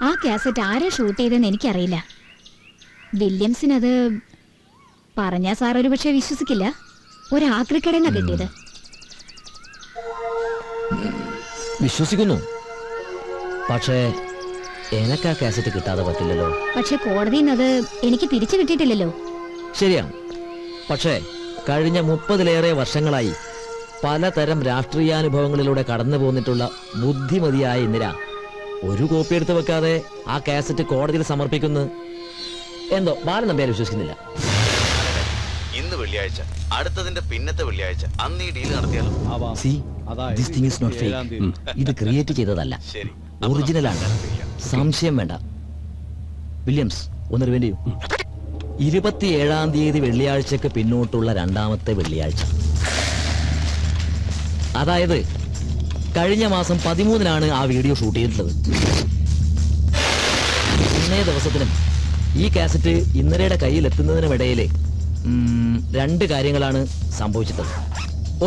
ആ കാസറ്റ് ആരാ ഷൂട്ട് ചെയ്തെന്ന് എനിക്കറിയില്ല. വില്യംസിനത് പറഞ്ഞാ സാർ ഒരു പക്ഷെ വിശ്വസിക്കില്ല. ഒരു ആക്രിക്കടന്നാ കിട്ടിയത്. വിശ്വസിക്കുന്നു. പക്ഷേ എനക്ക് ആ കാസറ്റ് കിട്ടാതെ പറ്റില്ലല്ലോ. പക്ഷെ കോടതിയിൽ നിന്ന് അത് എനിക്ക് തിരിച്ചു കിട്ടിയിട്ടില്ലല്ലോ. ശരിയാണ്. പക്ഷേ കഴിഞ്ഞ 30-ലേറെ വർഷങ്ങളായി പലതരം രാഷ്ട്രീയാനുഭവങ്ങളിലൂടെ കടന്നു പോന്നിട്ടുള്ള ബുദ്ധിമതിയായ ഇന്ദിര ഒരു കോപ്പി എടുത്ത് വെക്കാതെ ആ കാസറ്റ് കോടതിയിൽ സമർപ്പിക്കുന്നു. എന്തോ ബാലൻ നമ്പ്യാർ വിശ്വസിക്കുന്നില്ല. ഇന്ന് വെള്ളിയാഴ്ച, അടുത്തതിന്റെ പിന്നത്തെ വെള്ളിയാഴ്ച അന്ന് ഈ ഡീൽ നടത്തിയാലോ? ഇത് ക്രിയേറ്റ് ചെയ്തതല്ല, ഒറിജിനലാണ്. സംശയം വേണ്ട. വില്യംസ് ഒന്ന് റിവൈൻഡ് ചെയ്യൂ. 27-ാം തീയതി വെള്ളിയാഴ്ചക്ക് പിന്നോട്ടുള്ള രണ്ടാമത്തെ വെള്ളിയാഴ്ച, അതായത് കഴിഞ്ഞ മാസം 13-നാണ് ആ വീഡിയോ ഷൂട്ട് ചെയ്തിട്ടുള്ളത്. ഇന്നേ ദിവസത്തിനും ഈ കാസറ്റ് ഇന്ദിരയുടെ കയ്യിൽ എത്തുന്നതിനുമിടയിൽ 2 കാര്യങ്ങളാണ് സംഭവിച്ചിട്ടുള്ളത്.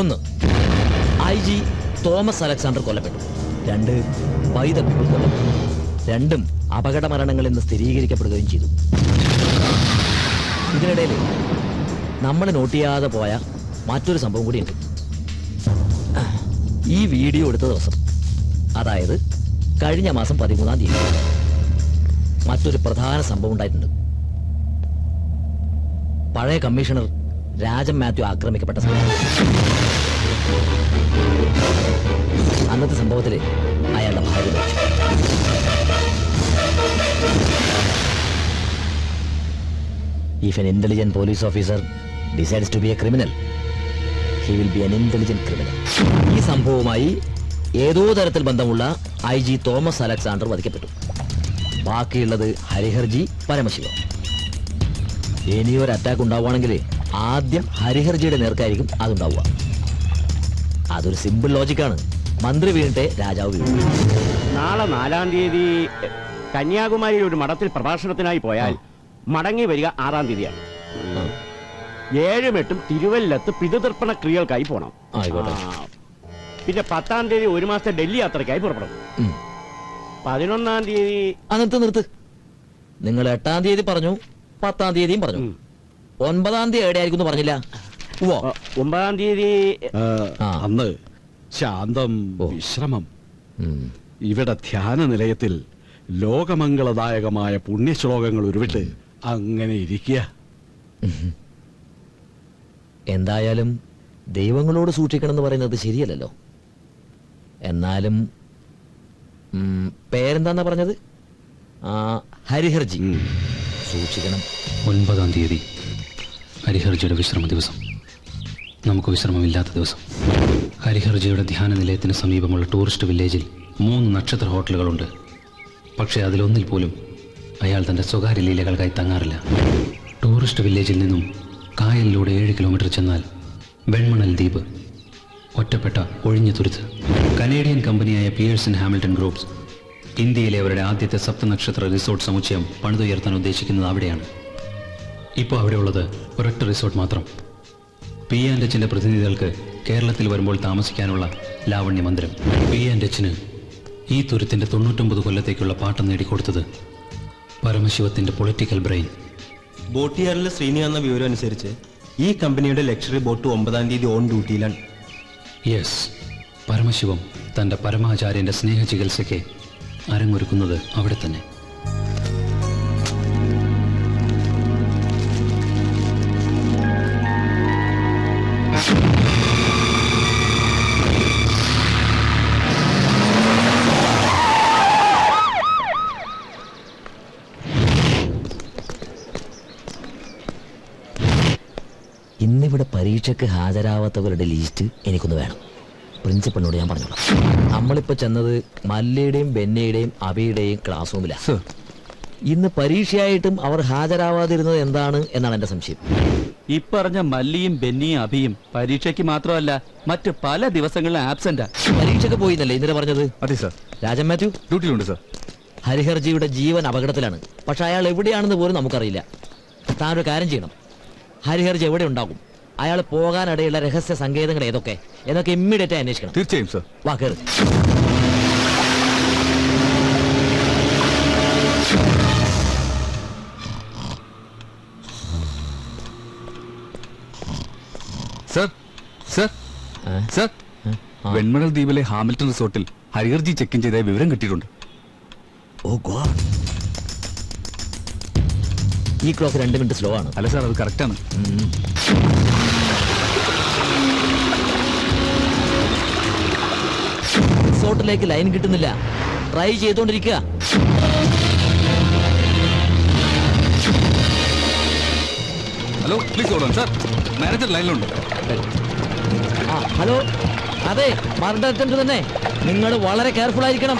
1, IG തോമസ് അലക്സാണ്ടർ കൊല്ലപ്പെട്ടു. 2, പൈതപ്പിൾ കൊല്ലപ്പെട്ടു. 2ഉം അപകട മരണങ്ങൾ എന്ന് സ്ഥിരീകരിക്കപ്പെടുകയും ചെയ്തു. ഇതിനിടയിൽ നമ്മൾ നോട്ട് ചെയ്യാതെ പോയ മറ്റൊരു സംഭവം കൂടിയുണ്ട്. ഈ വീഡിയോ എടുത്ത ദിവസം, അതായത് കഴിഞ്ഞ മാസം 13-ാം തീയതി മറ്റൊരു പ്രധാന സംഭവം ഉണ്ടായിട്ടുണ്ട്. പഴയ കമ്മീഷണർ രാജൻ മാത്യു ആക്രമിക്കപ്പെട്ട സംഭവം. അന്നത്തെ സംഭവത്തിൽ അയാളുടെ ഭാര്യ മരിച്ചു. If an intelligent police officer decides to be a criminal, he will be an intelligent criminal. ഈ സംഭവവുമായി ഏതോ തരത്തിൽ ബന്ധമുള്ള IG തോമസ് അലക്സാണ്ടർ വധിക്കപ്പെട്ടു. ബാക്കിയുള്ളത് ഹരിഹർജി, പരമശിവം. ഇനിയൊരു അറ്റാക്ക് ഉണ്ടാവുകയാണെങ്കിൽ ആദ്യം ഹരിഹർജിയുടെ നേർക്കായിരിക്കും അതുണ്ടാവുക. അതൊരു സിമ്പിൾ ലോജിക്കാണ്. മന്ത്രി വീണിട്ട് രാജാവ് വീണു. നാളെ 4-ാം തീയതി കന്യാകുമാരിയിൽ ഒരു മഠത്തിൽ പ്രഭാഷണത്തിനായി പോയാൽ മടങ്ങി വരിക 6-ാം തീയതിയാണ്. 7ഉം 8ഉം തിരുവല്ലത്ത് പിതൃതർപ്പണ ക്രിയകൾക്കായി പോകണം. പിന്നെ 10-ാം തീയതി ഒരു മാസത്തെ ഡൽഹി യാത്രയ്ക്കായി പുറപ്പെടും. 11-ാം തീയതി നിർത്ത്. നിങ്ങൾ 8-ാം തീയതി പറഞ്ഞു, 10-ാം തീയതിയും പറഞ്ഞു. 9-ാം തീയതി എവിടെയായിരിക്കും പറഞ്ഞില്ല. 9-ാം തീയതി അന്ന് ശാന്തം വിശ്രമം. ഇവിടെ ധ്യാന നിലയത്തിൽ ലോകമംഗളദായകമായ പുണ്യശ്ലോകങ്ങൾ ഉരുവിട്ട് അങ്ങനെ ഇരിക്കുക. എന്തായാലും ദൈവങ്ങളോട് സൂക്ഷിക്കണം എന്ന് പറയുന്നത് ശരിയല്ലല്ലോ. എന്നാലും പേരെന്താന്നാ പറഞ്ഞത്? ഹരിഹർജി. സൂക്ഷിക്കണം. 9-ാം തീയതി ഹരിഹർജിയുടെ വിശ്രമ ദിവസം. നമുക്ക് വിശ്രമമില്ലാത്ത ദിവസം. ഹരിഹർജിയുടെ ധ്യാന നിലയത്തിന് സമീപമുള്ള ടൂറിസ്റ്റ് വില്ലേജിൽ 3 നക്ഷത്ര ഹോട്ടലുകളുണ്ട്. പക്ഷേ അതിലൊന്നിൽ പോലും അയാൾ തൻ്റെ സ്വകാര്യ ലീലകൾക്കായി തങ്ങാറില്ല. ടൂറിസ്റ്റ് വില്ലേജിൽ നിന്നും കായലിലൂടെ 7 കിലോമീറ്റർ ചെന്നാൽ വെൺമണൽ ദ്വീപ്, ഒറ്റപ്പെട്ട ഒഴിഞ്ഞ തുരുത്ത്. കനേഡിയൻ കമ്പനിയായ പിയേഴ്സൺ ഹാമിൽട്ടൺ ഗ്രൂപ്പ്സ് ഇന്ത്യയിലെ അവരുടെ ആദ്യത്തെ 7 നക്ഷത്ര റിസോർട്ട് സമുച്ചയം പണിതുയർത്താൻ ഉദ്ദേശിക്കുന്നത് അവിടെയാണ്. ഇപ്പോൾ അവിടെയുള്ളത് ഒരൊറ്റ റിസോർട്ട് മാത്രം. P&Hന്റെ പ്രതിനിധികൾക്ക് കേരളത്തിൽ വരുമ്പോൾ താമസിക്കാനുള്ള ലാവണ്യ മന്ദിരം. P&Hന് ഈ തുരുത്തിന്റെ 99 കൊല്ലത്തേക്കുള്ള പാട്ടം നേടിക്കൊടുത്തത് പരമശിവത്തിന്റെ പൊളിറ്റിക്കൽ ബ്രെയിൻ. ബോട്ടിയാറിലെ ശ്രീനി എന്ന വിവരം അനുസരിച്ച് ഈ കമ്പനിയുടെ ലക്ഷറി ബോട്ട് 9-ാം തീയതി ഓൺ ഡ്യൂട്ടിയിലാണ്. യെസ്, പരമശിവം തന്റെ പരമാചാര്യന്റെ സ്നേഹ ചികിത്സയ്ക്ക് അരങ്ങൊരുക്കുന്നത് അവിടെ തന്നെ. ഇന്നിവിടെ പരീക്ഷയ്ക്ക് ഹാജരാവാത്തവരുടെ ലിസ്റ്റ് എനിക്കൊന്ന് വേണം. പ്രിൻസിപ്പളിനോട് ഞാൻ പറഞ്ഞോളാം. നമ്മളിപ്പോൾ ചെന്നത് മല്ലയുടെയും ബെന്നയുടെയും അബിയുടെയും ക്ലാസ് റൂമിലാണ്. ഇന്ന് പരീക്ഷയായിട്ടും അവർ ഹാജരാവാതിരുന്നത് എന്താണ് എന്നാണ് എന്റെ സംശയം. ഇപ്പറഞ്ഞ മല്ലിയും ബെന്നിയും അബിയും പരീക്ഷയ്ക്ക് മാത്രമല്ല മറ്റ് പല ദിവസങ്ങളിലും ആബ്സെന്റാ. പരീക്ഷയ്ക്ക് പോയിന്നല്ലേ ഇന്നലെ പറഞ്ഞത്? അതെ സർ. രാജൻ മാത്യു ഡ്യൂട്ടിയിലുണ്ട് സർ. ഹരിഹർജിയുടെ ജീവൻ അപകടത്തിലാണ്. പക്ഷെ അയാൾ എവിടെയാണെന്ന് പോലും നമുക്കറിയില്ല. താനൊരു കാര്യം ചെയ്യണം. ഹരിഹർജി എവിടെ ഉണ്ടാകും, അയാൾ പോകാനിടയുള്ള രഹസ്യ സങ്കേതങ്ങൾ ഏതൊക്കെ എന്നൊക്കെ ഇമ്മീഡിയറ്റ് അന്വേഷിക്കണം. തീർച്ചയായും സർ. വാ കേറ്. സർ, വെൺമണൽ ദ്വീപിലെ ഹാമിൽട്ടൺ റിസോർട്ടിൽ ഹരിഹർജി ചെക്ക് ഇൻ ചെയ്ത വിവരം കിട്ടിയിട്ടുണ്ട്. ഓ ഗോഡ്. ഈ ക്ലോക്ക് 2 മിനിറ്റ് സ്ലോ ആണ്. അല്ല സാർ, അത് കറക്റ്റാണ്. റിസോർട്ടിലേക്ക് ലൈൻ കിട്ടുന്നില്ല. ട്രൈ ചെയ്തോണ്ടിരിക്കുക. ഹലോ, പ്ലീസ് ഓടാൻ സാർ, മാനേജർ ലൈനിലുണ്ട്. ഹലോ, അതെ, മർഡർ അറ്റംപ്റ്റ് തന്നെ. നിങ്ങൾ വളരെ കെയർഫുൾ ആയിരിക്കണം.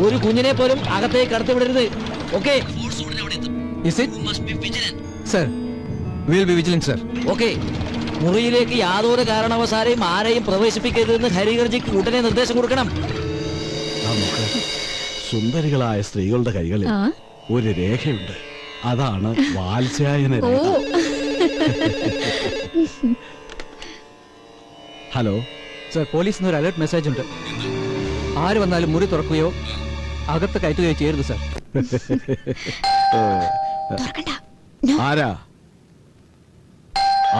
ഒരു കുഞ്ഞിനെ പോലും അകത്തേക്ക് കടത്തി വിടരുത്. Okay? Sir, will be vigilant sir. Okay. മുറിയിലേക്ക് യാതൊരു കാരണവശാലെയും ആരെയും പ്രവേശിപ്പിക്കരുതെന്ന് ഹരിഹർജിക്ക് ഉടനെ നിർദ്ദേശം കൊടുക്കണം. നമുക്ക് സുന്ദരികളായ സ്ത്രീകളുടെ കൈകളിൽ ഒരു രേഖയുണ്ട്. അതാണ് വാത്സ്യായന രേഖ. ഹലോ സർ, പോലീസിന് ഒരു അലർട്ട് മെസ്സേജ് ഉണ്ട്. ആര് വന്നാലും മുറി തുറക്കുകയോ അകത്ത് കയറ്റുകയോ ചെയ്യരുത് സർ. ആരാ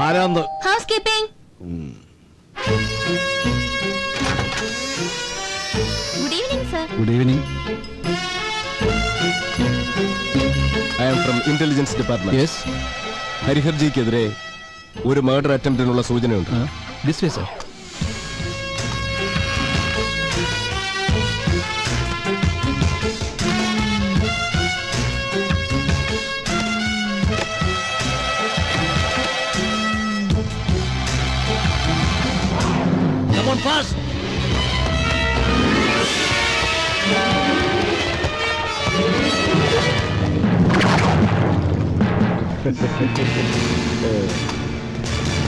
ആരാന്ന്? House keeping. Good evening sir. Good evening. I am from intelligence department. Yes. ഹരിഹർജിക്കെതിരെ ഒരു മർഡർ അറ്റംപ്റ്റിനുള്ള സൂചനയുണ്ട്. This way sir. Come on, fast.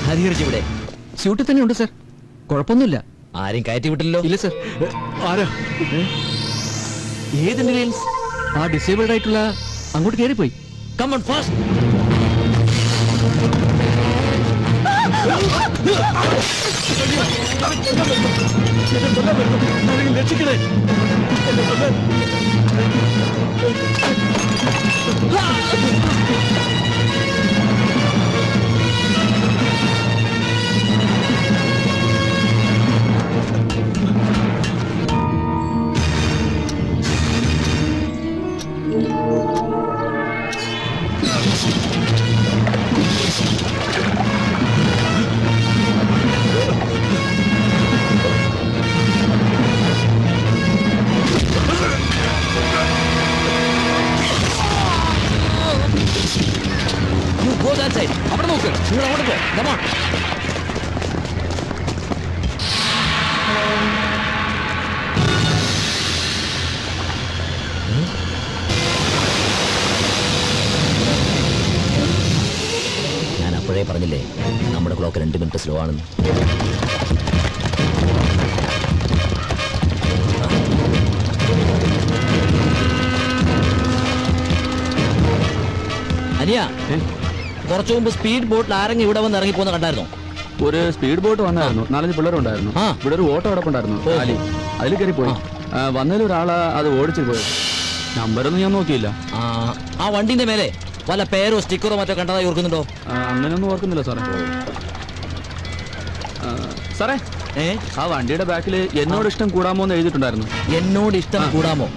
ഹരിഹർജി ഇവിടെ സ്യൂട്ടിൽ തന്നെ ഉണ്ട് സർ. കുഴപ്പമൊന്നുമില്ല. ആരും കയറ്റി വിട്ടില്ലല്ലോ? ഇല്ല സർ. ആരാ? ഏത് ഇന്റലിജൻസ്? ആ ഡിസേബിൾഡ് ആയിട്ടുള്ള അങ്ങോട്ട് കയറിപ്പോയി. Come on, fast. രക്ഷിക്കണേ. Go that side. അവിടെ നോക്ക്. നിങ്ങൾ അങ്ങോട്ട് പോ. Come on. ഞാൻ അപ്പോഴേ പറഞ്ഞില്ലേ നമ്മുടെ ക്ലോക്ക് 2 മിനിറ്റ് സ്ലോ ആണെന്ന്. അനിയ, കുറച്ചു മുമ്പ് സ്പീഡ് ബോട്ടിൽ ആരെങ്കിലും ഇവിടെ വന്ന് ഇറങ്ങിപ്പോന്ന് കണ്ടായിരുന്നോ? ഒരു സ്പീഡ് ബോട്ട് വന്നായിരുന്നു. 4-5 പിള്ളേരുണ്ടായിരുന്നു. ഇവിടെ ഒരു ഓട്ടോ കിടപ്പുണ്ടായിരുന്നു. അതിൽ കയറി പോയി. വന്നതിൽ ഒരാള് അത് ഓടിച്ചു പോയി. നമ്പരൊന്നും ഞാൻ നോക്കിയില്ല. ആ വണ്ടിന്റെ മേലെ വല്ല പേരോ സ്റ്റിക്കറോ മറ്റോ കണ്ടതായി ഓർക്കുന്നുണ്ടോ? അങ്ങനെയൊന്നും ഓർക്കുന്നില്ല സാറേ. സാറേ, ആ വണ്ടിയുടെ ബാക്കിൽ എന്നോട് ഇഷ്ടം കൂടാമോ എന്ന് എഴുതിയിട്ടുണ്ടായിരുന്നു. എന്നോട് ഇഷ്ടം കൂടാമോ?